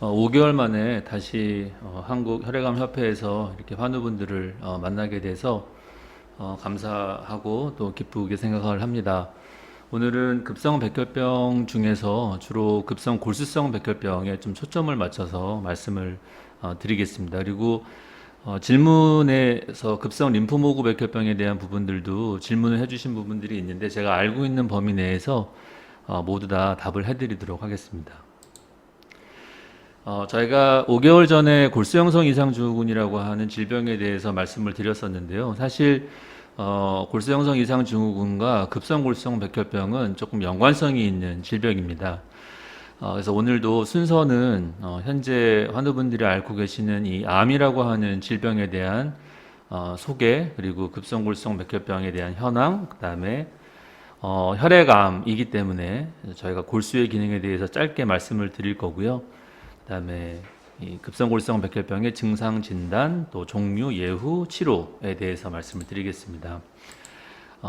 5개월 만에 다시 한국 혈액암 협회에서 이렇게 환우분들을 만나게 돼서 감사하고 또 기쁘게 생각을 합니다. 오늘은 급성 백혈병 중에서 주로 급성 골수성 백혈병에 좀 초점을 맞춰서 말씀을 드리겠습니다. 그리고 질문에서 급성 림프모구 백혈병에 대한 부분들도 질문을 해주신 부분들이 있는데 제가 알고 있는 범위 내에서 모두 다 답을 해드리도록 하겠습니다. 저희가 5개월 전에 골수형성 이상증후군이라고 하는 질병에 대해서 말씀을 드렸었는데요. 사실 골수형성 이상증후군과 급성골수성 백혈병은 조금 연관성이 있는 질병입니다. 그래서 오늘도 순서는 현재 환우분들이 앓고 계시는 이 암이라고 하는 질병에 대한 소개, 그리고 급성골수성 백혈병에 대한 현황, 그 다음에 혈액암이기 때문에 저희가 골수의 기능에 대해서 짧게 말씀을 드릴 거고요. 그다음에 이 급성골수성 백혈병의 증상 진단, 또 종류, 예후, 치료에 대해서 말씀을 드리겠습니다.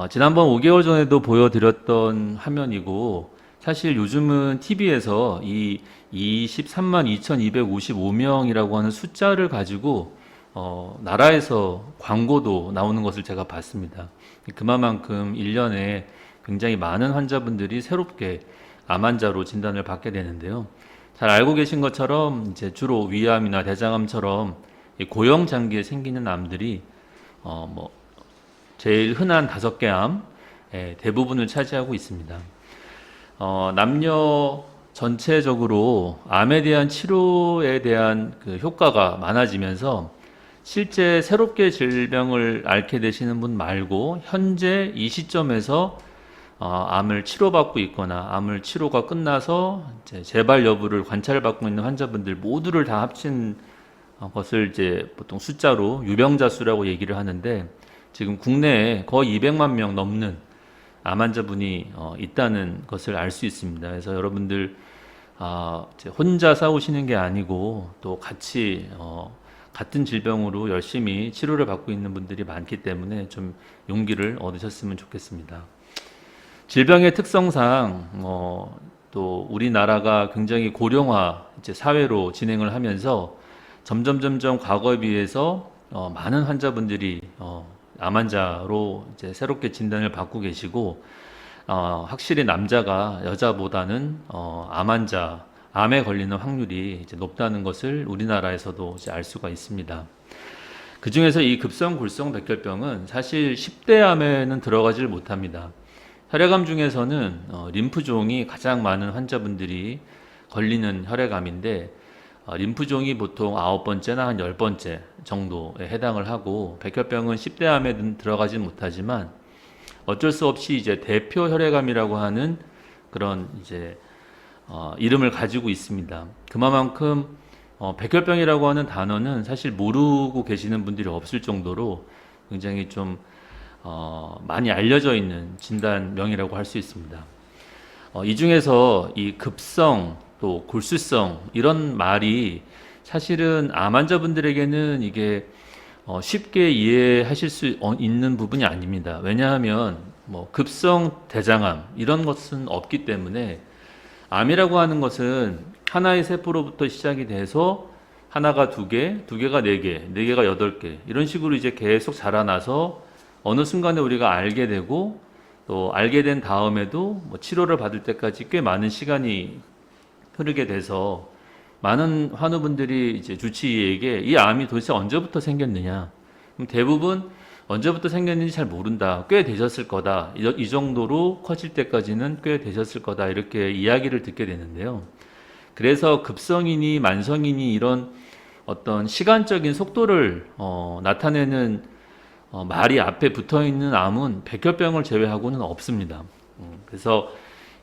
지난번 5개월 전에도 보여드렸던 화면이고, 사실 요즘은 TV에서 이 23만 2,255명이라고 하는 숫자를 가지고 나라에서 광고도 나오는 것을 제가 봤습니다. 그만큼 1년에 굉장히 많은 환자분들이 새롭게 암 환자로 진단을 받게 되는데요. 잘 알고 계신 것처럼 이제 주로 위암이나 대장암처럼 고형 장기에 생기는 암들이 제일 흔한 5개 암의 대부분을 차지하고 있습니다. 남녀 전체적으로 암에 대한 치료에 대한 그 효과가 많아지면서 실제 새롭게 질병을 앓게 되시는 분 말고 현재 이 시점에서 암을 치료받고 있거나 암을 치료가 끝나서 이제 재발 여부를 관찰받고 있는 환자분들 모두를 다 합친 것을 이제 보통 숫자로 유병자 수라고 얘기를 하는데, 지금 국내에 거의 200만 명 넘는 암 환자분이 있다는 것을 알 수 있습니다. 그래서 여러분들 이제 혼자 싸우시는 게 아니고 또 같이 같은 질병으로 열심히 치료를 받고 있는 분들이 많기 때문에 좀 용기를 얻으셨으면 좋겠습니다. 질병의 특성상 또 우리나라가 굉장히 고령화 이제 사회로 진행을 하면서 점점 과거에 비해서 많은 환자분들이 암 환자로 이제 새롭게 진단을 받고 계시고, 확실히 남자가 여자보다는 암에 걸리는 확률이 이제 높다는 것을 우리나라에서도 이제 알 수가 있습니다. 그 중에서 이 급성골수성 백혈병은 사실 10대 암에는 들어가질 못합니다. 혈액암 중에서는 림프종이 가장 많은 환자분들이 걸리는 혈액암인데, 림프종이 보통 9번째나 한 10번째 정도에 해당을 하고, 백혈병은 10대 암에는 들어가지 못하지만 어쩔 수 없이 이제 대표 혈액암이라고 하는 그런 이제 이름을 가지고 있습니다. 그만큼 백혈병이라고 하는 단어는 사실 모르고 계시는 분들이 없을 정도로 굉장히 좀 많이 알려져 있는 진단명이라고 할 수 있습니다. 이 중에서 이 급성 또 골수성 이런 말이 사실은 암 환자분들에게는 이게 쉽게 이해하실 수 있는 부분이 아닙니다. 왜냐하면 급성 대장암 이런 것은 없기 때문에, 암이라고 하는 것은 하나의 세포로부터 시작이 돼서 하나가 2개, 2개가 4개, 4개가 8개 이런 식으로 이제 계속 자라나서 어느 순간에 우리가 알게 되고, 또 알게 된 다음에도 치료를 받을 때까지 꽤 많은 시간이 흐르게 돼서 많은 환우분들이 이제 주치의에게 이 암이 도대체 언제부터 생겼느냐, 그럼 대부분 언제부터 생겼는지 잘 모른다, 꽤 되셨을 거다, 이 정도로 커질 때까지는 꽤 되셨을 거다, 이렇게 이야기를 듣게 되는데요. 그래서 급성이니 만성이니 이런 어떤 시간적인 속도를 나타내는 말이 앞에 붙어 있는 암은 백혈병을 제외하고는 없습니다. 그래서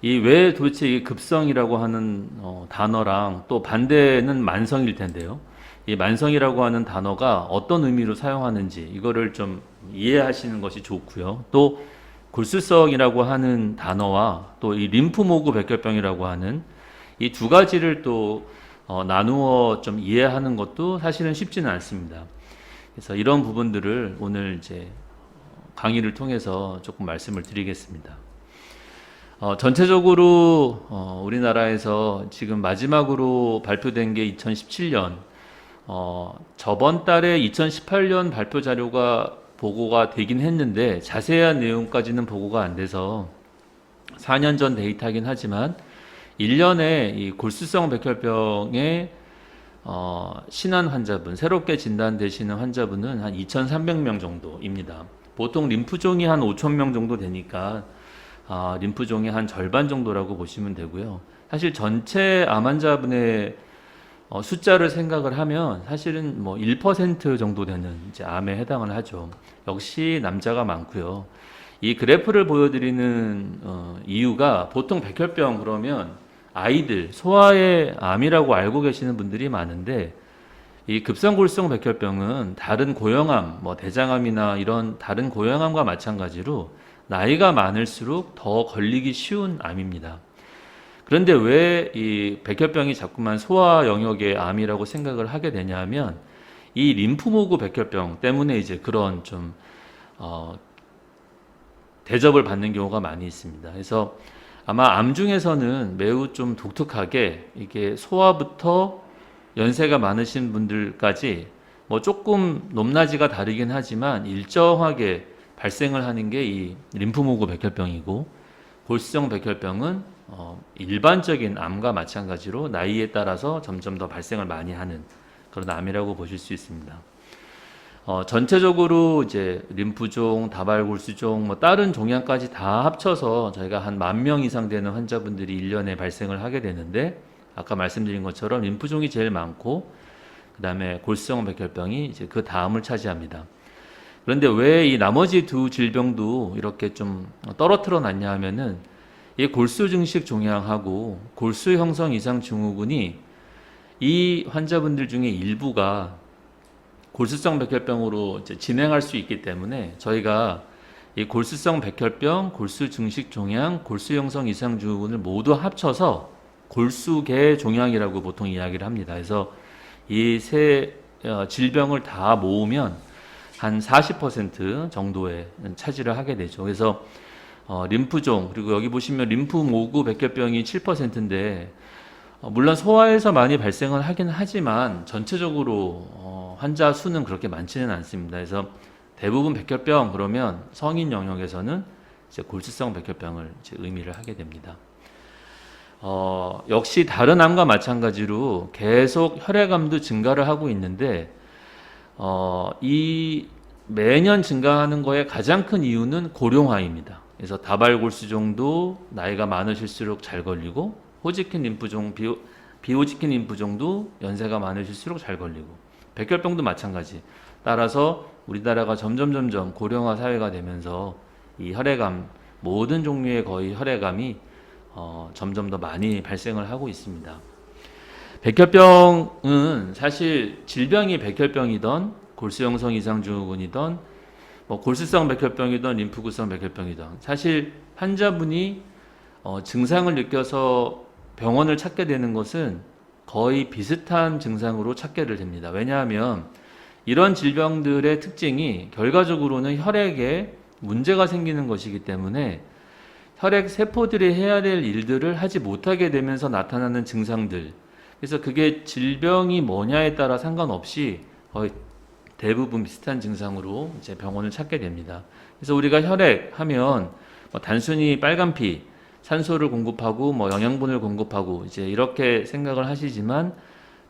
이 왜 도대체 이 급성이라고 하는 단어랑 또 반대는 만성일 텐데요. 이 만성이라고 하는 단어가 어떤 의미로 사용하는지 이거를 좀 이해하시는 것이 좋고요. 또 골수성이라고 하는 단어와 또 이 림프모구 백혈병이라고 하는 이 두 가지를 또 나누어 좀 이해하는 것도 사실은 쉽지는 않습니다. 그래서 이런 부분들을 오늘 이제 강의를 통해서 조금 말씀을 드리겠습니다. 전체적으로 우리나라에서 지금 마지막으로 발표된 게 2017년, 저번 달에 2018년 발표 자료가 보고가 되긴 했는데 자세한 내용까지는 보고가 안 돼서 4년 전 데이터이긴 하지만 1년에 이 골수성 백혈병의 신한 환자분, 새롭게 진단되시는 환자분은 한 2,300명 정도입니다. 보통 림프종이 한 5,000명 정도 되니까 림프종의 한 절반 정도라고 보시면 되고요. 사실 전체 암 환자분의 숫자를 생각을 하면 사실은 뭐 1% 정도 되는 이제 암에 해당을 하죠. 역시 남자가 많고요. 이 그래프를 보여드리는 이유가 보통 백혈병 그러면 아이들, 소아의 암이라고 알고 계시는 분들이 많은데 이 급성골수성 백혈병은 다른 고형암, 뭐 대장암이나 이런 다른 고형암과 마찬가지로 나이가 많을수록 더 걸리기 쉬운 암입니다. 그런데 왜 이 백혈병이 자꾸만 소아 영역의 암이라고 생각을 하게 되냐면 이 림프모구 백혈병 때문에 이제 그런 좀 대접을 받는 경우가 많이 있습니다. 그래서 아마 암 중에서는 매우 좀 독특하게 이게 소아부터 연세가 많으신 분들까지 뭐 조금 높낮이가 다르긴 하지만 일정하게 발생을 하는 게 이 림프모구 백혈병이고 골수성 백혈병은 일반적인 암과 마찬가지로 나이에 따라서 점점 더 발생을 많이 하는 그런 암이라고 보실 수 있습니다. 전체적으로 이제 림프종, 다발골수종, 뭐 다른 종양까지 다 합쳐서 저희가 한 10,000명 이상 되는 환자분들이 1년에 발생을 하게 되는데 아까 말씀드린 것처럼 림프종이 제일 많고 그 다음에 골수성 백혈병이 이제 그 다음을 차지합니다. 그런데 왜 이 나머지 두 질병도 이렇게 좀 떨어뜨려 놨냐 하면은 이 골수 증식 종양하고 골수 형성 이상 증후군이 이 환자분들 중에 일부가 골수성 백혈병으로 이제 진행할 수 있기 때문에 저희가 이 골수성 백혈병, 골수 증식 종양, 골수 형성 이상 증후군을 모두 합쳐서 골수계 종양이라고 보통 이야기를 합니다. 그래서 이 세 질병을 다 모으면 한 40% 정도의 차지를 하게 되죠. 그래서 림프종 그리고 여기 보시면 림프모구 백혈병이 7%인데 물론 소아에서 많이 발생을 하긴 하지만 전체적으로 환자 수는 그렇게 많지는 않습니다. 그래서 대부분 백혈병 그러면 성인 영역에서는 이제 골수성 백혈병을 이제 의미를 하게 됩니다. 역시 다른 암과 마찬가지로 계속 혈액암도 증가를 하고 있는데 이 매년 증가하는 거에 가장 큰 이유는 고령화입니다. 그래서 다발골수종도 나이가 많으실수록 잘 걸리고 호지킨 림프종, 비호지킨 림프종도 연세가 많으실수록 잘 걸리고 백혈병도 마찬가지. 따라서 우리나라가 점점 고령화 사회가 되면서 이 혈액암 모든 종류의 거의 혈액암이 점점 더 많이 발생을 하고 있습니다. 백혈병은 사실 질병이 백혈병이던 골수형성 이상 증후군이던 뭐 골수성 백혈병이든 림프구성 백혈병이든 사실 환자분이 증상을 느껴서 병원을 찾게 되는 것은 거의 비슷한 증상으로 찾게 됩니다. 왜냐하면 이런 질병들의 특징이 결과적으로는 혈액에 문제가 생기는 것이기 때문에 혈액 세포들이 해야 될 일들을 하지 못하게 되면서 나타나는 증상들. 그래서 그게 질병이 뭐냐에 따라 상관없이 거의 대부분 비슷한 증상으로 이제 병원을 찾게 됩니다. 그래서 우리가 혈액 하면 뭐 단순히 빨간 피, 산소를 공급하고 뭐 영양분을 공급하고 이제 이렇게 생각을 하시지만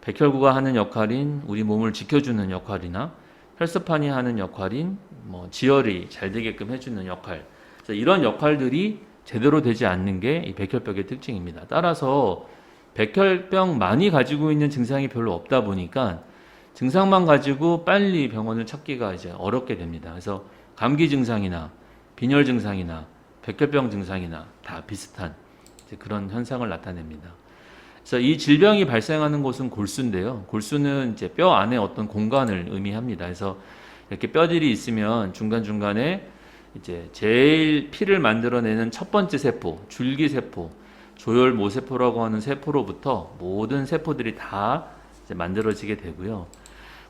백혈구가 하는 역할인 우리 몸을 지켜주는 역할이나 혈소판이 하는 역할인 뭐 지혈이 잘 되게끔 해주는 역할. 그래서 이런 역할들이 제대로 되지 않는 게 이 백혈병의 특징입니다. 따라서 백혈병 많이 가지고 있는 증상이 별로 없다 보니까 증상만 가지고 빨리 병원을 찾기가 이제 어렵게 됩니다. 그래서 감기 증상이나 빈혈 증상이나 백혈병 증상이나 다 비슷한 이제 그런 현상을 나타냅니다. 그래서 이 질병이 발생하는 곳은 골수인데요. 골수는 이제 뼈 안에 어떤 공간을 의미합니다. 그래서 이렇게 뼈들이 있으면 중간중간에 이제 제일 피를 만들어내는 첫 번째 세포, 줄기세포, 조혈모세포라고 하는 세포로부터 모든 세포들이 다 이제 만들어지게 되고요.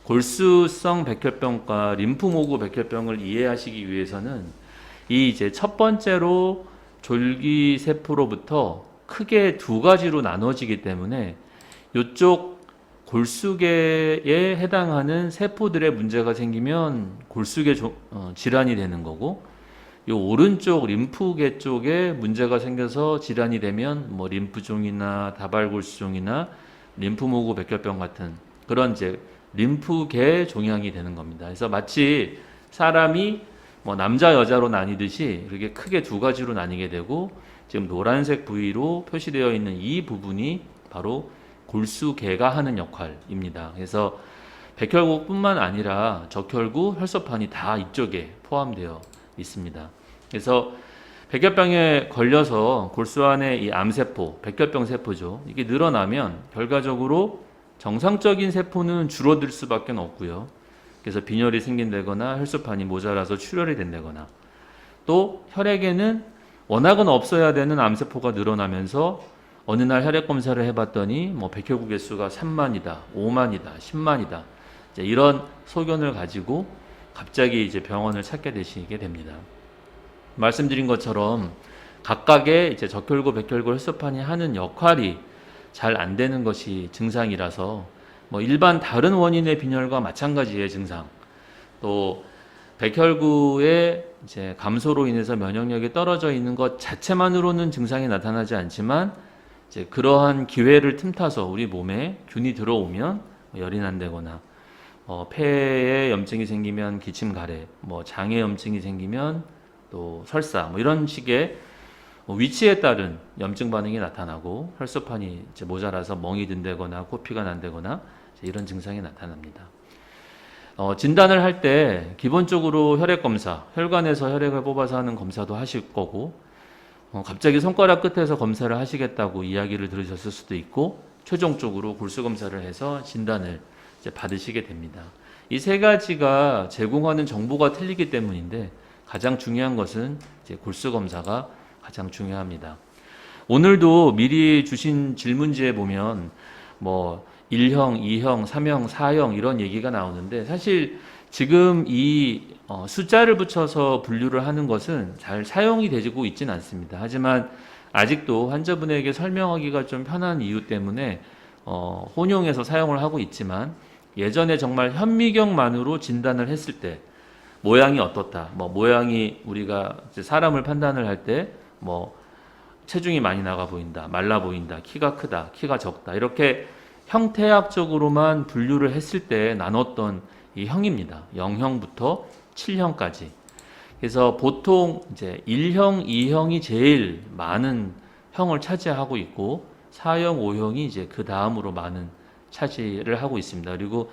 골수성 백혈병과 림프모구 백혈병을 이해하시기 위해서는 이 이제 첫 번째로 졸기세포로부터 크게 두 가지로 나눠지기 때문에 이쪽 골수계에 해당하는 세포들의 문제가 생기면 골수계 질환이 되는 거고, 이 오른쪽 림프계 쪽에 문제가 생겨서 질환이 되면 뭐 림프종이나 다발골수종이나 림프모구 백혈병 같은 그런 이제 림프계 종양이 되는 겁니다. 그래서 마치 사람이 뭐 남자 여자로 나뉘듯이 이렇게 크게 두 가지로 나뉘게 되고, 지금 노란색 부위로 표시되어 있는 이 부분이 바로 골수계가 하는 역할입니다. 그래서 백혈구뿐만 아니라 적혈구, 혈소판이 다 이쪽에 포함되어 있습니다. 그래서 백혈병에 걸려서 골수 안에 이 암세포, 백혈병 세포죠. 이게 늘어나면 결과적으로 정상적인 세포는 줄어들 수밖에 없고요. 그래서 빈혈이 생긴다거나 혈소판이 모자라서 출혈이 된다거나, 또 혈액에는 워낙은 없어야 되는 암세포가 늘어나면서 어느 날 혈액 검사를 해봤더니 뭐 백혈구 개수가 3만이다, 5만이다, 10만이다, 이런 소견을 가지고 갑자기 이제 병원을 찾게 되시게 됩니다. 말씀드린 것처럼 각각의 이제 적혈구, 백혈구, 혈소판이 하는 역할이 잘 안 되는 것이 증상이라서 뭐 일반 다른 원인의 빈혈과 마찬가지의 증상, 또 백혈구의 이제 감소로 인해서 면역력이 떨어져 있는 것 자체만으로는 증상이 나타나지 않지만, 이제 그러한 기회를 틈타서 우리 몸에 균이 들어오면 열이 난다거나, 폐에 염증이 생기면 기침 가래, 뭐 장에 염증이 생기면 또 설사, 뭐 이런 식의 위치에 따른 염증 반응이 나타나고, 혈소판이 이제 모자라서 멍이 든다거나 코피가 난다거나 이런 증상이 나타납니다. 진단을 할 때 기본적으로 혈액 검사, 혈관에서 혈액을 뽑아서 하는 검사도 하실 거고, 갑자기 손가락 끝에서 검사를 하시겠다고 이야기를 들으셨을 수도 있고, 최종적으로 골수 검사를 해서 진단을 이제 받으시게 됩니다. 이 세 가지가 제공하는 정보가 틀리기 때문인데, 가장 중요한 것은 이제 골수 검사가 가장 중요합니다. 오늘도 미리 주신 질문지에 보면 뭐 1형, 2형, 3형, 4형 이런 얘기가 나오는데, 사실 지금 이 숫자를 붙여서 분류를 하는 것은 잘 사용이 되고 있지는 않습니다. 하지만 아직도 환자분에게 설명하기가 좀 편한 이유 때문에 혼용해서 사용을 하고 있지만, 예전에 정말 현미경만으로 진단을 했을 때 모양이 어떻다, 뭐 모양이 우리가 사람을 판단을 할 때 뭐 체중이 많이 나가 보인다, 말라 보인다, 키가 크다, 키가 적다, 이렇게 형태학적으로만 분류를 했을 때 나눴던 이 형입니다. 0형부터 7형까지. 그래서 보통 이제 1형, 2형이 제일 많은 형을 차지하고 있고, 4형, 5형이 이제 그 다음으로 많은 차지를 하고 있습니다. 그리고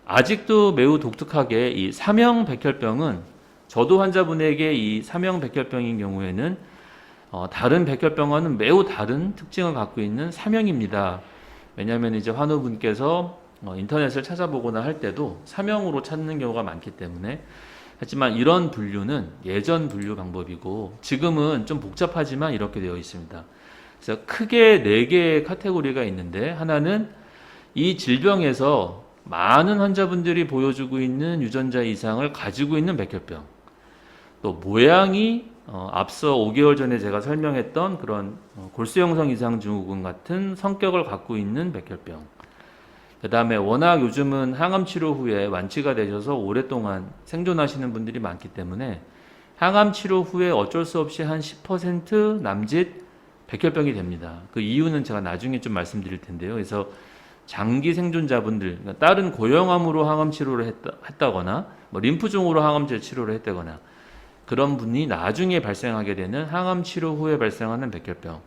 아직도 매우 독특하게 이 3형 백혈병은, 저도 환자분에게 이 3형 백혈병인 경우에는 다른 백혈병과는 매우 다른 특징을 갖고 있는 3형입니다. 왜냐하면 이제 환우분께서 인터넷을 찾아보거나 할 때도 3형으로 찾는 경우가 많기 때문에. 하지만 이런 분류는 예전 분류 방법이고, 지금은 좀 복잡하지만 이렇게 되어 있습니다. 그래서 크게 4개의 카테고리가 있는데, 하나는 이 질병에서 많은 환자분들이 보여주고 있는 유전자 이상을 가지고 있는 백혈병, 또 모양이 앞서 5개월 전에 제가 설명했던 그런 골수형성 이상 증후군 같은 성격을 갖고 있는 백혈병, 그 다음에 워낙 요즘은 항암 치료 후에 완치가 되셔서 오랫동안 생존하시는 분들이 많기 때문에 항암 치료 후에 어쩔 수 없이 한 10% 남짓 백혈병이 됩니다. 그 이유는 제가 나중에 좀 말씀드릴 텐데요. 그래서 장기 생존자분들, 그러니까 다른 고형암으로 항암 치료를 했다거나 뭐 림프종으로 항암제 치료를 했다거나, 그런 분이 나중에 발생하게 되는 항암 치료 후에 발생하는 백혈병,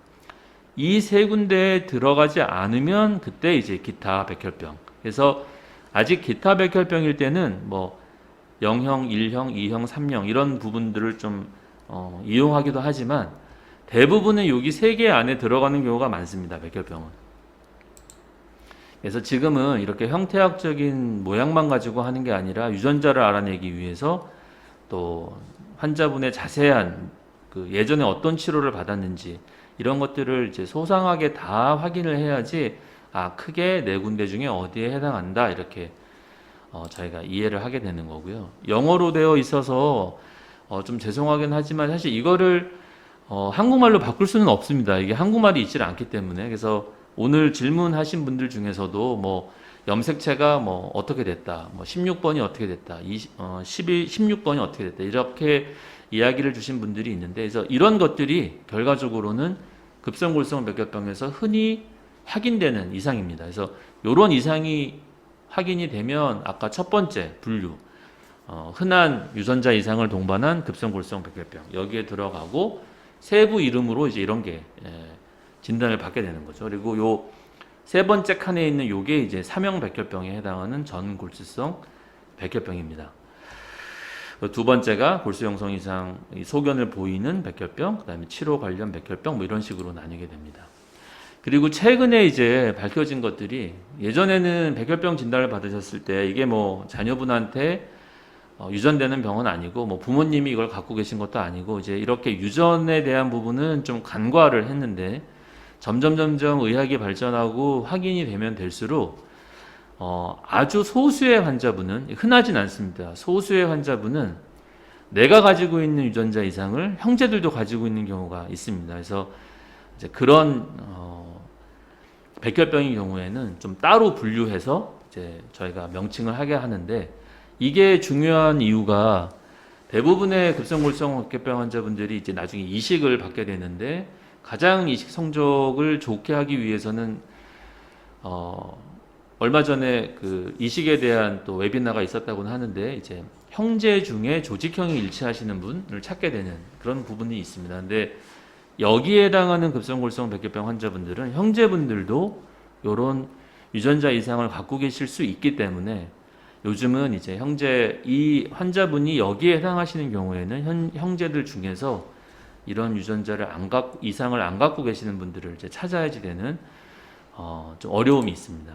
이 세 군데에 들어가지 않으면 그때 이제 기타 백혈병. 그래서 아직 기타 백혈병일 때는 뭐 0형, 1형, 2형, 3형 이런 부분들을 좀 이용하기도 하지만, 대부분은 여기 세 개 안에 들어가는 경우가 많습니다, 백혈병은. 그래서 지금은 이렇게 형태학적인 모양만 가지고 하는 게 아니라 유전자를 알아내기 위해서, 또 환자분의 자세한 그 예전에 어떤 치료를 받았는지 이런 것들을 이제 소상하게 다 확인을 해야지, 크게 4군데 중에 어디에 해당한다, 이렇게 저희가 이해를 하게 되는 거고요. 영어로 되어 있어서 좀 죄송하긴 하지만, 사실 이거를 한국말로 바꿀 수는 없습니다. 이게 한국말이 있질 않기 때문에. 그래서 오늘 질문하신 분들 중에서도 뭐 염색체가 뭐 어떻게 됐다, 뭐 16번이 어떻게 됐다, 16번이 어떻게 됐다, 이렇게 이야기를 주신 분들이 있는데, 그래서 이런 것들이 결과적으로는 급성골성 백혈병에서 흔히 확인되는 이상입니다. 그래서 이런 이상이 확인이 되면 아까 첫 번째 분류, 흔한 유전자 이상을 동반한 급성골성 백혈병 여기에 들어가고, 세부 이름으로 이제 이런 게 진단을 받게 되는 거죠. 그리고 요 세 번째 칸에 있는 요게 이제 사명 백혈병에 해당하는 전골수성 백혈병입니다. 두 번째가 골수 형성 이상 소견을 보이는 백혈병, 그다음에 치료 관련 백혈병, 뭐 이런 식으로 나뉘게 됩니다. 그리고 최근에 이제 밝혀진 것들이, 예전에는 백혈병 진단을 받으셨을 때 이게 뭐 자녀분한테 유전되는 병은 아니고, 뭐 부모님이 이걸 갖고 계신 것도 아니고, 이제 이렇게 유전에 대한 부분은 좀 간과를 했는데, 점점 의학이 발전하고 확인이 되면 될수록 아주 소수의 환자분은, 흔하진 않습니다. 소수의 환자분은 내가 가지고 있는 유전자 이상을 형제들도 가지고 있는 경우가 있습니다. 그래서 이제 그런 백혈병의 경우에는 좀 따로 분류해서 이제 저희가 명칭을 하게 하는데, 이게 중요한 이유가, 대부분의 급성골성 백혈병 환자분들이 이제 나중에 이식을 받게 되는데, 가장 이식 성적을 좋게 하기 위해서는 얼마 전에 그 이식에 대한 또 웨비나가 있었다고는 하는데, 이제 형제 중에 조직형이 일치하시는 분을 찾게 되는 그런 부분이 있습니다. 근데 여기에 해당하는 급성골성 백혈병 환자분들은 형제분들도 이런 유전자 이상을 갖고 계실 수 있기 때문에, 요즘은 이제 이 환자분이 여기에 해당하시는 경우에는 형제들 중에서 이런 유전자를 이상을 안 갖고 계시는 분들을 이제 찾아야지 되는 좀 어려움이 있습니다.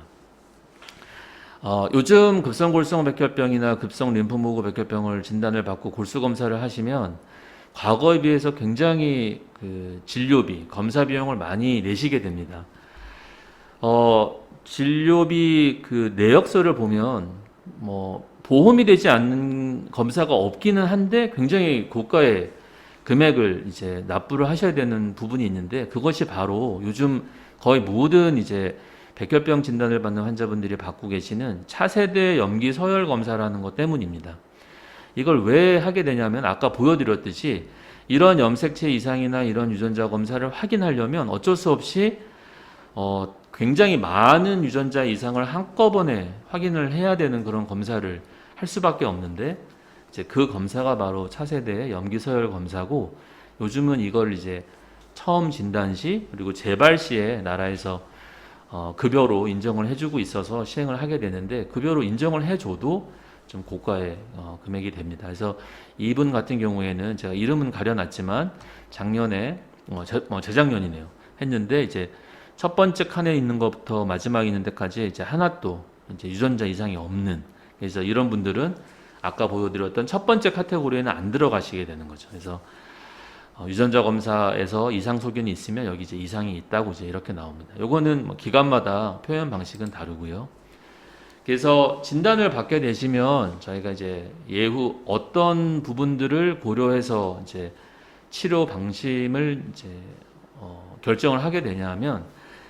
요즘 급성골성 백혈병이나 급성 림프모구 백혈병을 진단을 받고 골수 검사를 하시면 과거에 비해서 굉장히 그 진료비, 검사 비용을 많이 내시게 됩니다. 진료비 그 내역서를 보면 뭐 보험이 되지 않는 검사가 없기는 한데 굉장히 고가의 금액을 이제 납부를 하셔야 되는 부분이 있는데, 그것이 바로 요즘 거의 모든 이제 백혈병 진단을 받는 환자분들이 받고 계시는 차세대 염기 서열 검사라는 것 때문입니다. 이걸 왜 하게 되냐면, 아까 보여드렸듯이 이런 염색체 이상이나 이런 유전자 검사를 확인하려면 어쩔 수 없이 굉장히 많은 유전자 이상을 한꺼번에 확인을 해야 되는 그런 검사를 할 수밖에 없는데, 이제 그 검사가 바로 차세대 염기서열 검사고, 요즘은 이걸 이제 처음 진단 시 그리고 재발 시에 나라에서 급여로 인정을 해주고 있어서 시행을 하게 되는데, 급여로 인정을 해줘도 좀 고가의 금액이 됩니다. 그래서 이분 같은 경우에는 제가 이름은 가려놨지만 작년에 재작년이네요 했는데, 이제 첫 번째 칸에 있는 것부터 마지막에 있는 데까지 이제 하나도 이제 유전자 이상이 없는, 그래서 이런 분들은 아까 보여드렸던 첫 번째 카테고리에는 안 들어가시게 되는 거죠. 그래서 유전자 검사에서 이상 소견이 있으면 여기 이제 이상이 있다고 이제 이렇게 나옵니다. 요거는 뭐 기관마다 표현 방식은 다르고요. 그래서 진단을 받게 되시면 저희가 이제 예후 어떤 부분들을 고려해서 이제 치료 방침을 이제 결정을 하게 되냐면,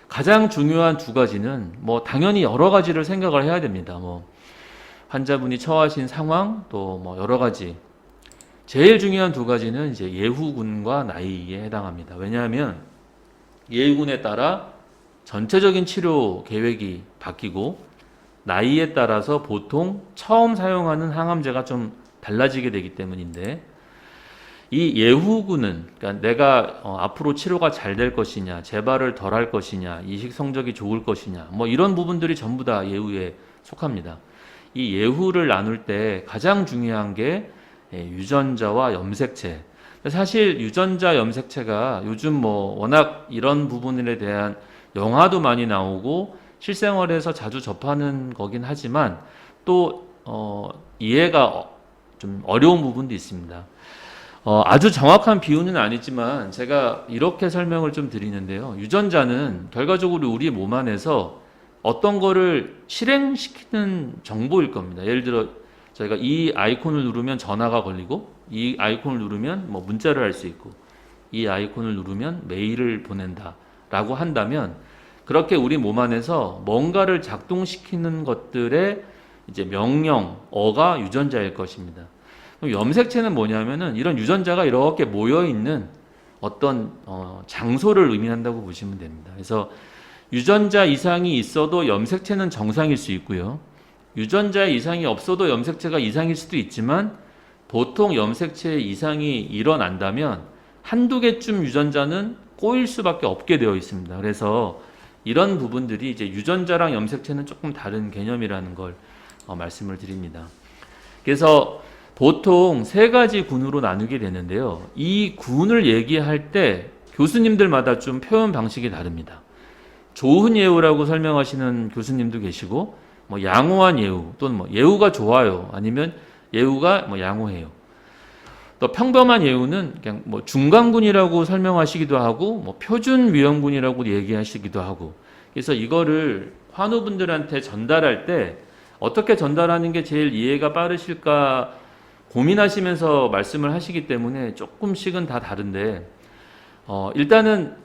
가장 중요한 두 가지는 뭐 당연히 여러 가지를 생각을 해야 됩니다. 뭐 환자분이 처하신 상황, 또 뭐 여러 가지. 제일 중요한 두 가지는 이제 예후군과 나이에 해당합니다. 왜냐하면 예후군에 따라 전체적인 치료 계획이 바뀌고, 나이에 따라서 보통 처음 사용하는 항암제가 좀 달라지게 되기 때문인데, 이 예후군은, 그러니까 내가 앞으로 치료가 잘 될 것이냐, 재발을 덜 할 것이냐, 이식 성적이 좋을 것이냐, 뭐 이런 부분들이 전부 다 예후에 속합니다. 이 예후를 나눌 때 가장 중요한 게 유전자와 염색체. 사실 유전자 염색체가 요즘 뭐 워낙 이런 부분에 대한 영화도 많이 나오고 실생활에서 자주 접하는 거긴 하지만, 또 이해가 좀 어려운 부분도 있습니다. 아주 정확한 비유는 아니지만 제가 이렇게 설명을 좀 드리는데요. 유전자는 결과적으로 우리 몸 안에서 어떤 거를 실행시키는 정보일 겁니다. 예를 들어 저희가 이 아이콘을 누르면 전화가 걸리고, 이 아이콘을 누르면 뭐 문자를 할 수 있고, 이 아이콘을 누르면 메일을 보낸다 라고 한다면, 그렇게 우리 몸 안에서 뭔가를 작동시키는 것들의 이제 명령어가 유전자일 것입니다. 그럼 염색체는 뭐냐면은 이런 유전자가 이렇게 모여 있는 어떤 장소를 의미한다고 보시면 됩니다. 그래서 유전자 이상이 있어도 염색체는 정상일 수 있고요. 유전자의 이상이 없어도 염색체가 이상일 수도 있지만, 보통 염색체의 이상이 일어난다면 한두 개쯤 유전자는 꼬일 수밖에 없게 되어 있습니다. 그래서 이런 부분들이 이제 유전자랑 염색체는 조금 다른 개념이라는 걸 말씀을 드립니다. 그래서 보통 세 가지 군으로 나누게 되는데요. 이 군을 얘기할 때 교수님들마다 좀 표현 방식이 다릅니다. 좋은 예우라고 설명하시는 교수님도 계시고, 뭐 양호한 예우, 또는 뭐 예우가 좋아요, 아니면 예우가 뭐 양호해요. 또 평범한 예우는 그냥 뭐 중간군이라고 설명하시기도 하고, 뭐 표준 위험군이라고 얘기하시기도 하고. 그래서 이거를 환우분들한테 전달할 때 어떻게 전달하는 게 제일 이해가 빠르실까 고민하시면서 말씀을 하시기 때문에 조금씩은 다 다른데, 일단은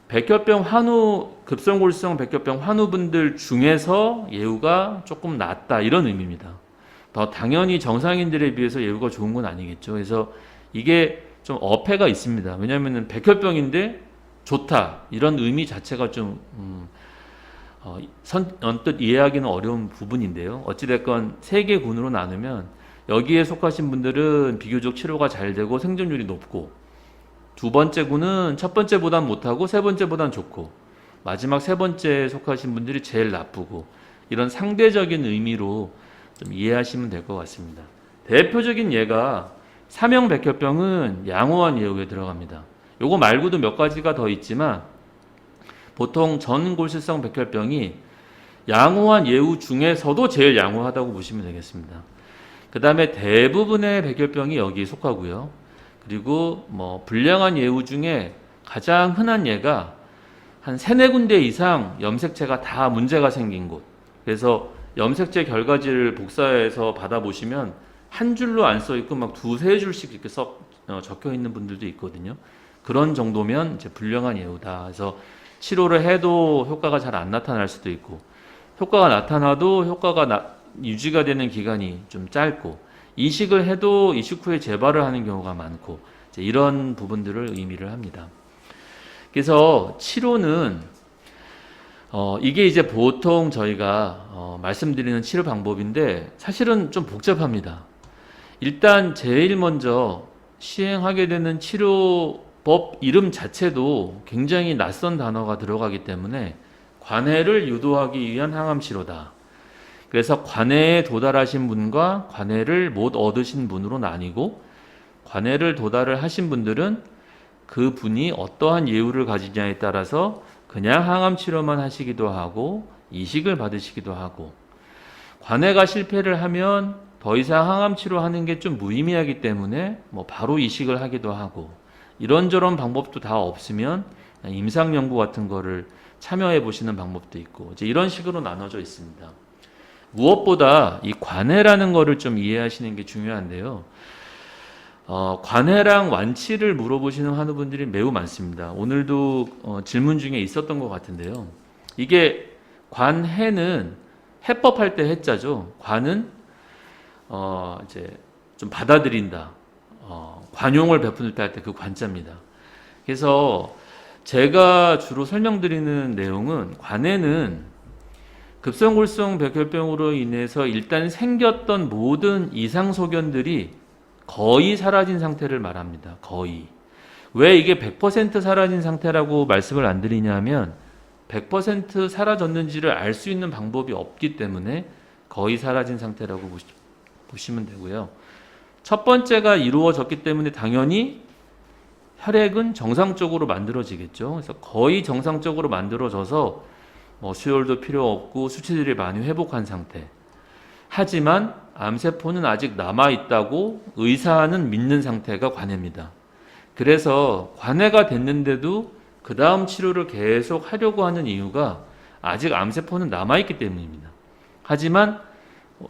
백혈병 환우, 급성골수성 백혈병 환우분들 중에서 예후가 조금 낫다, 이런 의미입니다. 더 당연히 정상인들에 비해서 예후가 좋은 건 아니겠죠. 그래서 이게 좀 어폐가 있습니다. 왜냐하면 백혈병인데 좋다, 이런 의미 자체가 좀 언뜻 이해하기는 어려운 부분인데요. 어찌됐건 세 개 군으로 나누면 여기에 속하신 분들은 비교적 치료가 잘 되고 생존율이 높고, 두 번째 군은 첫 번째보단 못하고 세 번째보단 좋고, 마지막 세 번째에 속하신 분들이 제일 나쁘고, 이런 상대적인 의미로 좀 이해하시면 될 것 같습니다. 대표적인 예가 사명백혈병은 양호한 예후에 들어갑니다. 요거 말고도 몇 가지가 더 있지만, 보통 전골수성 백혈병이 양호한 예후 중에서도 제일 양호하다고 보시면 되겠습니다. 그 다음에 대부분의 백혈병이 여기에 속하고요. 그리고 뭐 불량한 예후 중에 가장 흔한 예가 한 3-4군데 이상 염색체가 다 문제가 생긴 곳. 그래서 염색체 결과지를 복사해서 받아보시면 한 줄로 안 써있고 막 2-3줄씩 이렇게 적혀 있는 분들도 있거든요. 그런 정도면 이제 불량한 예후다. 그래서 치료를 해도 효과가 잘 안 나타날 수도 있고, 효과가 나타나도 효과가 유지가 되는 기간이 좀 짧고, 이식을 해도 이식 후에 재발을 하는 경우가 많고, 이제 이런 부분들을 의미를 합니다. 그래서 치료는 이게 이제 보통 저희가 말씀드리는 치료 방법인데 사실은 좀 복잡합니다. 일단 제일 먼저 시행하게 되는 치료법 이름 자체도 굉장히 낯선 단어가 들어가기 때문에 관해를 유도하기 위한 항암 치료다. 그래서 관해에 도달하신 분과 관해를 못 얻으신 분으로 나뉘고, 관해를 도달을 하신 분들은 그 분이 어떠한 예후를 가지냐에 따라서 그냥 항암 치료만 하시기도 하고 이식을 받으시기도 하고, 관해가 실패를 하면 더 이상 항암 치료하는 게 좀 무의미하기 때문에 뭐 바로 이식을 하기도 하고, 이런저런 방법도 다 없으면 임상 연구 같은 거를 참여해 보시는 방법도 있고, 이제 이런 식으로 나눠져 있습니다. 무엇보다 이 관해라는 거를 좀 이해하시는 게 중요한데요. 관해랑 완치를 물어보시는 환우분들이 매우 많습니다. 오늘도 질문 중에 있었던 것 같은데요. 이게 관해는 해법할 때 해자죠. 관은 이제 좀 받아들인다, 관용을 베풀 때 할 때 그 관자입니다. 그래서 제가 주로 설명드리는 내용은, 관해는 급성골수성 백혈병으로 인해서 일단 생겼던 모든 이상 소견들이 거의 사라진 상태를 말합니다. 거의. 왜 이게 100% 사라진 상태라고 말씀을 안 드리냐면, 100% 사라졌는지를 알 수 있는 방법이 없기 때문에 거의 사라진 상태라고 보시면 되고요. 첫 번째가 이루어졌기 때문에 당연히 혈액은 정상적으로 만들어지겠죠. 그래서 거의 정상적으로 만들어져서 뭐 수혈도 필요 없고 수치들이 많이 회복한 상태. 하지만 암세포는 아직 남아있다고 의사는 믿는 상태가 관해입니다. 그래서 관해가 됐는데도 그 다음 치료를 계속 하려고 하는 이유가 아직 암세포는 남아있기 때문입니다. 하지만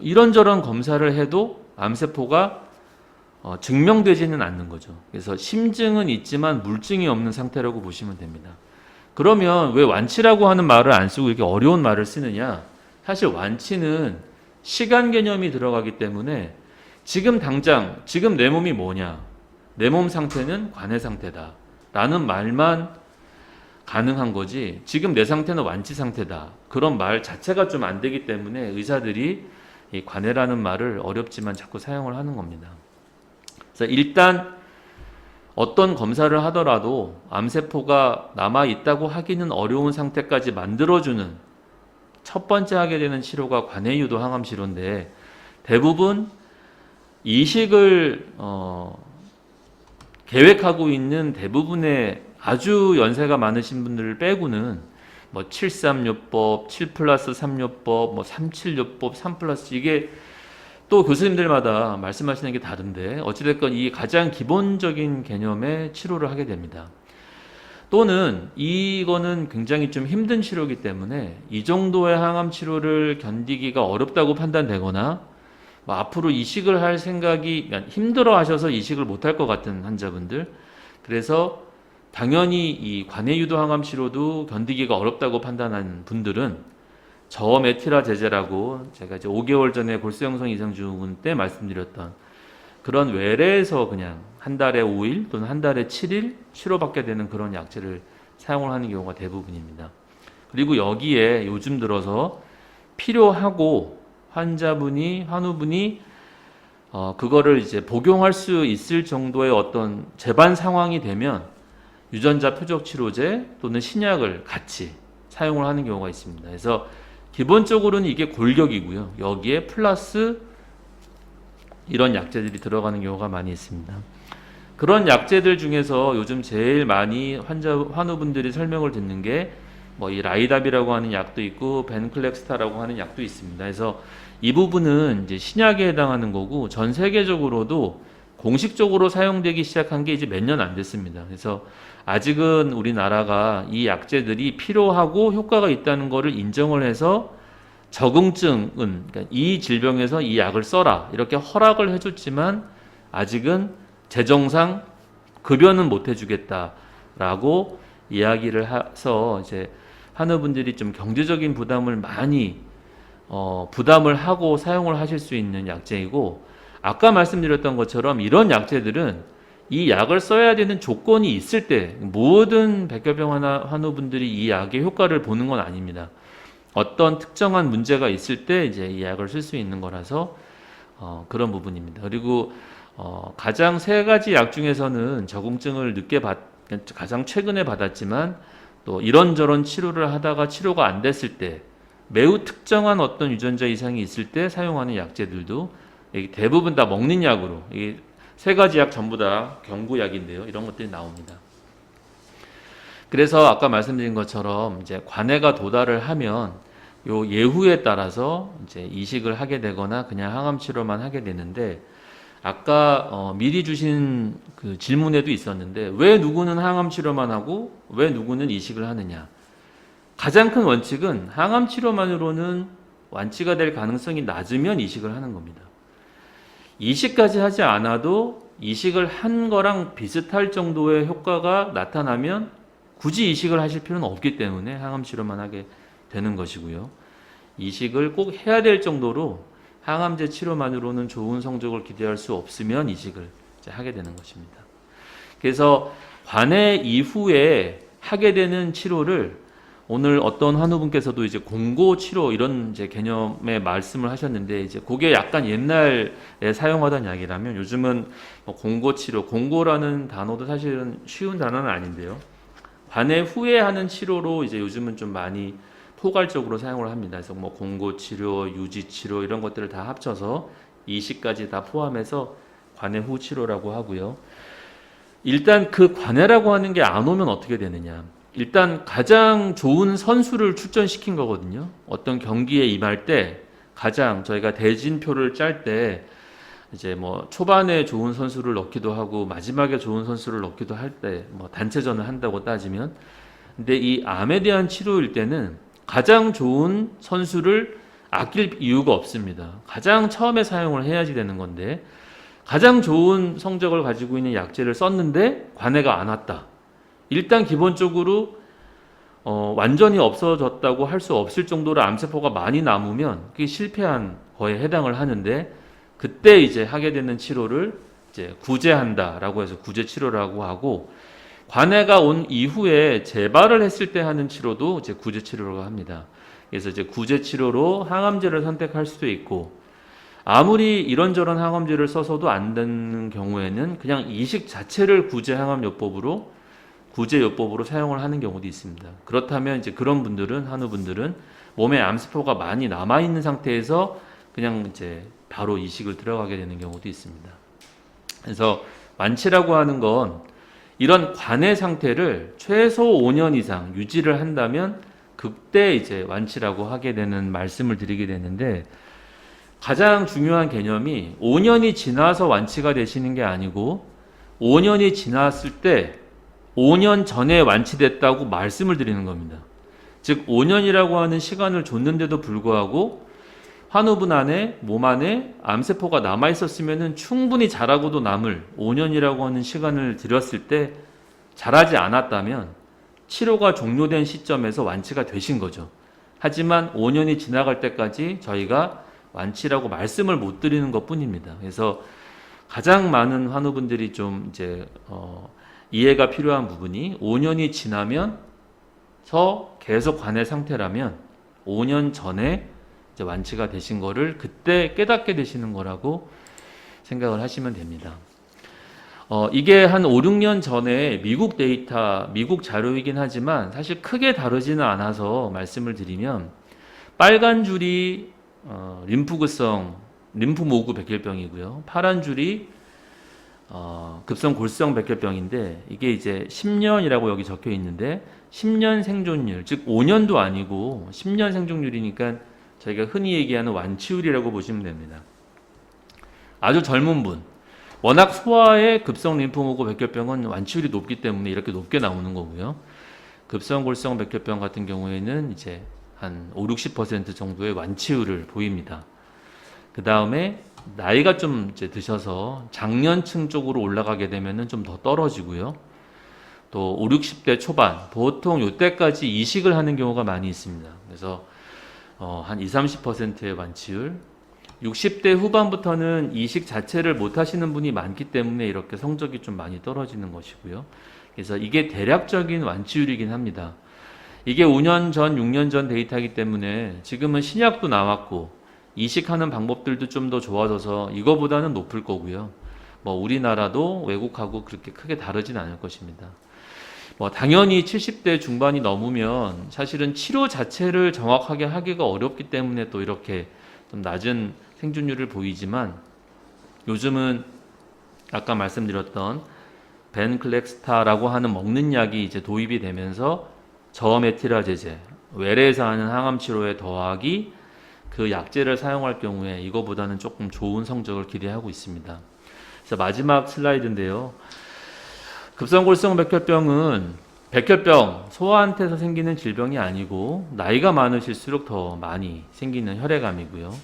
이런저런 검사를 해도 암세포가 증명되지는 않는 거죠. 그래서 심증은 있지만 물증이 없는 상태라고 보시면 됩니다. 그러면 왜 완치라고 하는 말을 안 쓰고 이렇게 어려운 말을 쓰느냐? 사실 완치는 시간 개념이 들어가기 때문에 지금 당장 지금 내 몸이 뭐냐? 내 몸 상태는 관해 상태다 라는 말만 가능한 거지, 지금 내 상태는 완치 상태다 그런 말 자체가 좀 안 되기 때문에 의사들이 이 관해라는 말을 어렵지만 자꾸 사용을 하는 겁니다. 그래서 일단 어떤 검사를 하더라도 암세포가 남아있다고 하기는 어려운 상태까지 만들어주는 첫 번째 하게 되는 치료가 관해유도 항암 치료인데, 대부분 이식을 계획하고 있는 대부분의 아주 연세가 많으신 분들을 빼고는 뭐 736법, 7+3요법, 뭐 37요법, 3+, 이게 또 교수님들마다 말씀하시는 게 다른데 어찌됐건 이 가장 기본적인 개념의 치료를 하게 됩니다. 또는 이거는 굉장히 좀 힘든 치료이기 때문에 이 정도의 항암 치료를 견디기가 어렵다고 판단되거나 뭐 앞으로 이식을 할 생각이 힘들어 하셔서 이식을 못할 것 같은 환자분들, 그래서 당연히 이 관해유도 항암 치료도 견디기가 어렵다고 판단한 분들은 저메티라제제라고 제가 이제 5개월 전에 골수형성 이상증후군 때 말씀드렸던 그런 외래에서 그냥 한 달에 5일 또는 한 달에 7일 치료받게 되는 그런 약제를 사용을 하는 경우가 대부분입니다. 그리고 여기에 요즘 들어서 필요하고 환우분이 그거를 이제 복용할 수 있을 정도의 어떤 재반 상황이 되면 유전자 표적 치료제 또는 신약을 같이 사용을 하는 경우가 있습니다. 그래서 기본적으로는 이게 골격이고요. 여기에 플러스 이런 약제들이 들어가는 경우가 많이 있습니다. 그런 약제들 중에서 요즘 제일 많이 환우분들이 설명을 듣는 게 뭐 이 라이답이라고 하는 약도 있고 벤클렉스타라고 하는 약도 있습니다. 그래서 이 부분은 이제 신약에 해당하는 거고 전 세계적으로도 공식적으로 사용되기 시작한 게 이제 몇 년 안 됐습니다. 그래서 아직은 우리나라가 이 약제들이 필요하고 효과가 있다는 것을 인정을 해서 적응증은, 그러니까 이 질병에서 이 약을 써라 이렇게 허락을 해줬지만 아직은 재정상 급여는 못 해주겠다라고 이야기를 해서 이제 환우분들이 좀 경제적인 부담을 많이 부담을 하고 사용을 하실 수 있는 약제이고, 아까 말씀드렸던 것처럼 이런 약제들은 이 약을 써야 되는 조건이 있을 때 모든 백혈병 환우분들이 이 약의 효과를 보는 건 아닙니다. 어떤 특정한 문제가 있을 때 이제 이 약을 쓸 수 있는 거라서 그런 부분입니다. 그리고 가장 세 가지 약 중에서는 적응증을 가장 최근에 받았지만 또 이런저런 치료를 하다가 치료가 안 됐을 때 매우 특정한 어떤 유전자 이상이 있을 때 사용하는 약제들도 대부분 다 먹는 약으로, 이 세 가지 약 전부 다 경구약인데요. 이런 것들이 나옵니다. 그래서 아까 말씀드린 것처럼 이제 관해가 도달을 하면 요 예후에 따라서 이제 이식을 하게 되거나 그냥 항암 치료만 하게 되는데, 아까 미리 주신 그 질문에도 있었는데 왜 누구는 항암 치료만 하고 왜 누구는 이식을 하느냐. 가장 큰 원칙은 항암 치료만으로는 완치가 될 가능성이 낮으면 이식을 하는 겁니다. 이식까지 하지 않아도 이식을 한 거랑 비슷할 정도의 효과가 나타나면 굳이 이식을 하실 필요는 없기 때문에 항암 치료만 하게 되는 것이고요. 이식을 꼭 해야 될 정도로 항암제 치료만으로는 좋은 성적을 기대할 수 없으면 이식을 하게 되는 것입니다. 그래서 관해 이후에 하게 되는 치료를 오늘 어떤 환우분께서도 이제 공고 치료 이런 이제 개념의 말씀을 하셨는데, 이제 그게 약간 옛날에 사용하던 약이라면 요즘은 뭐 공고 치료, 공고라는 단어도 사실은 쉬운 단어는 아닌데요. 관해 후에 하는 치료로 이제 요즘은 좀 많이 포괄적으로 사용을 합니다. 그래서 뭐 공고 치료, 유지 치료 이런 것들을 다 합쳐서 이식까지 다 포함해서 관해 후 치료라고 하고요. 일단 그 관해라고 하는 게 안 오면 어떻게 되느냐. 일단 가장 좋은 선수를 출전시킨 거거든요. 어떤 경기에 임할 때 가장 저희가 대진표를 짤 때 이제 뭐 초반에 좋은 선수를 넣기도 하고 마지막에 좋은 선수를 넣기도 할 때 뭐 단체전을 한다고 따지면, 근데 이 암에 대한 치료일 때는 가장 좋은 선수를 아낄 이유가 없습니다. 가장 처음에 사용을 해야지 되는 건데 가장 좋은 성적을 가지고 있는 약제를 썼는데 관해가 안 왔다. 일단 기본적으로 완전히 없어졌다고 할 수 없을 정도로 암세포가 많이 남으면 그게 실패한 거에 해당을 하는데, 그때 이제 하게 되는 치료를 이제 구제한다라고 해서 구제 치료라고 하고, 관해가 온 이후에 재발을 했을 때 하는 치료도 이제 구제 치료라고 합니다. 그래서 이제 구제 치료로 항암제를 선택할 수도 있고, 아무리 이런저런 항암제를 써서도 안 되는 경우에는 그냥 이식 자체를 구제 항암요법으로 구제요법으로 사용을 하는 경우도 있습니다. 그렇다면 이제 그런 분들은, 한우분들은 몸에 암세포가 많이 남아 있는 상태에서 그냥 이제 바로 이식을 들어가게 되는 경우도 있습니다. 그래서 완치라고 하는 건 이런 관해 상태를 최소 5년 이상 유지를 한다면 그때 이제 완치라고 하게 되는 말씀을 드리게 되는데, 가장 중요한 개념이 5년이 지나서 완치가 되시는 게 아니고 5년이 지났을 때 5년 전에 완치됐다고 말씀을 드리는 겁니다. 즉 5년이라고 하는 시간을 줬는데도 불구하고 환우분 안에, 몸 안에 암세포가 남아 있었으면 충분히 자라고도 남을 5년이라고 하는 시간을 들였을 때 자라지 않았다면 치료가 종료된 시점에서 완치가 되신 거죠. 하지만 5년이 지나갈 때까지 저희가 완치라고 말씀을 못 드리는 것 뿐입니다. 그래서 가장 많은 환우분들이 좀 이제 이해가 필요한 부분이, 5년이 지나면서 계속 관해 상태라면 5년 전에 이제 완치가 되신 거를 그때 깨닫게 되시는 거라고 생각을 하시면 됩니다. 이게 한 5, 6년 전에 미국 데이터, 미국 자료이긴 하지만 사실 크게 다르지는 않아서 말씀을 드리면, 빨간 줄이 림프모구 백혈병이고요. 파란 줄이 급성 골수성 백혈병인데, 이게 이제 10년이라고 여기 적혀 있는데 10년 생존율, 즉 5년도 아니고 10년 생존율이니까 저희가 흔히 얘기하는 완치율이라고 보시면 됩니다. 아주 젊은 분, 워낙 소아의 급성 림프모구 백혈병은 완치율이 높기 때문에 이렇게 높게 나오는 거고요. 급성 골수성 백혈병 같은 경우에는 이제 한 5, 60% 정도의 완치율을 보입니다. 그 다음에 나이가 좀 이제 드셔서 장년층 쪽으로 올라가게 되면은 좀 더 떨어지고요. 또 5, 60대 초반, 보통 이때까지 이식을 하는 경우가 많이 있습니다. 그래서 한 20, 30%의 완치율, 60대 후반부터는 이식 자체를 못 하시는 분이 많기 때문에 이렇게 성적이 좀 많이 떨어지는 것이고요. 그래서 이게 대략적인 완치율이긴 합니다. 이게 5년 전, 6년 전 데이터이기 때문에 지금은 신약도 나왔고 이식하는 방법들도 좀 더 좋아져서 이거보다는 높을 거고요. 뭐 우리나라도 외국하고 그렇게 크게 다르진 않을 것입니다. 뭐 당연히 70대 중반이 넘으면 사실은 치료 자체를 정확하게 하기가 어렵기 때문에 또 이렇게 좀 낮은 생존율을 보이지만, 요즘은 아까 말씀드렸던 벤클렉스타라고 하는 먹는 약이 이제 도입이 되면서 저메티라제제, 외래에서 하는 항암 치료에 더하기 그 약제를 사용할 경우에 이거보다는 조금 좋은 성적을 기대하고 있습니다. 그래서 마지막 슬라이드인데요. 급성골수성 백혈병은 백혈병, 소아한테서 생기는 질병이 아니고 나이가 많으실수록 더 많이 생기는 혈액암이고요.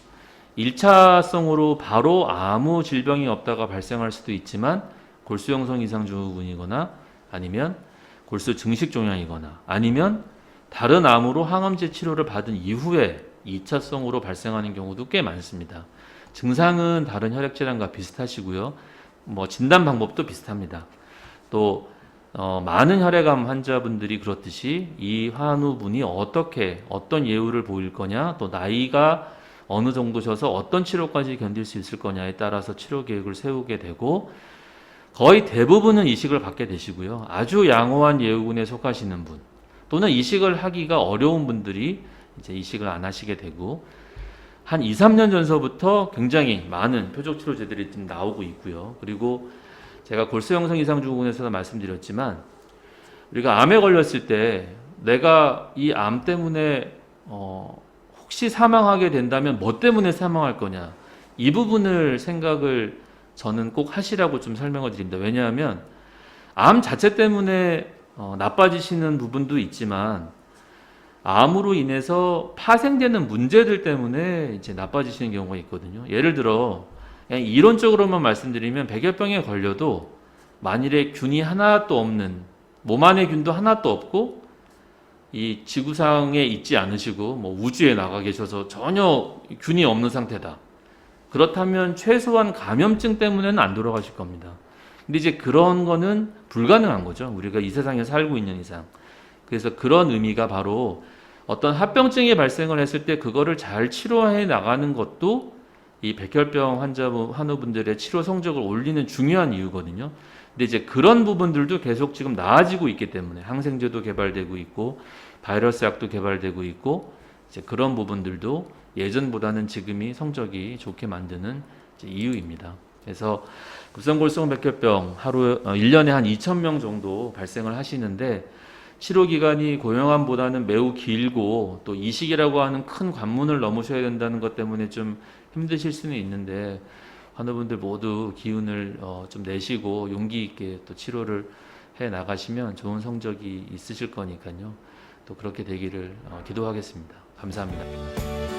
1차성으로 바로 아무 질병이 없다가 발생할 수도 있지만 골수형성 이상증후군이거나 아니면 골수 증식종양이거나 아니면 다른 암으로 항암제 치료를 받은 이후에 2차성으로 발생하는 경우도 꽤 많습니다. 증상은 다른 혈액질환과 비슷하시고요. 뭐 진단 방법도 비슷합니다. 또 많은 혈액암 환자분들이 그렇듯이 이 환우분이 어떤 예후를 보일 거냐, 또 나이가 어느 정도셔서 어떤 치료까지 견딜 수 있을 거냐에 따라서 치료 계획을 세우게 되고, 거의 대부분은 이식을 받게 되시고요. 아주 양호한 예후군에 속하시는 분 또는 이식을 하기가 어려운 분들이 이제 이식을 안 하시게 되고, 한 2, 3년 전서부터 굉장히 많은 표적 치료제들이 좀 나오고 있고요. 그리고 제가 골수형성 이상증후군에서도 말씀드렸지만, 우리가 암에 걸렸을 때 내가 이 암 때문에 혹시 사망하게 된다면 뭐 때문에 사망할 거냐, 이 부분을 생각을 저는 꼭 하시라고 좀 설명을 드립니다. 왜냐하면 암 자체 때문에 나빠지시는 부분도 있지만 암으로 인해서 파생되는 문제들 때문에 이제 나빠지시는 경우가 있거든요. 예를 들어 그냥 이론적으로만 말씀드리면 백혈병에 걸려도 만일에 균이 하나도 없는, 몸 안에 균도 하나도 없고 이 지구상에 있지 않으시고 뭐 우주에 나가 계셔서 전혀 균이 없는 상태다. 그렇다면 최소한 감염증 때문에는 안 돌아가실 겁니다. 근데 이제 그런 거는 불가능한 거죠. 우리가 이 세상에 살고 있는 이상. 그래서 그런 의미가 바로 어떤 합병증이 발생을 했을 때 그거를 잘 치료해 나가는 것도 이 백혈병 환우분들의 치료 성적을 올리는 중요한 이유거든요. 근데 이제 그런 부분들도 계속 지금 나아지고 있기 때문에 항생제도 개발되고 있고 바이러스 약도 개발되고 있고 이제 그런 부분들도 예전보다는 지금이 성적이 좋게 만드는 이유입니다. 그래서 급성골수성 백혈병 하루 1년에 한 2,000명 정도 발생을 하시는데 치료 기간이 고령암보다는 매우 길고 또 이식이라고 하는 큰 관문을 넘으셔야 된다는 것 때문에 좀 힘드실 수는 있는데 환우분들 모두 기운을 좀 내시고 용기 있게 또 치료를 해 나가시면 좋은 성적이 있으실 거니까요. 또 그렇게 되기를 기도하겠습니다. 감사합니다.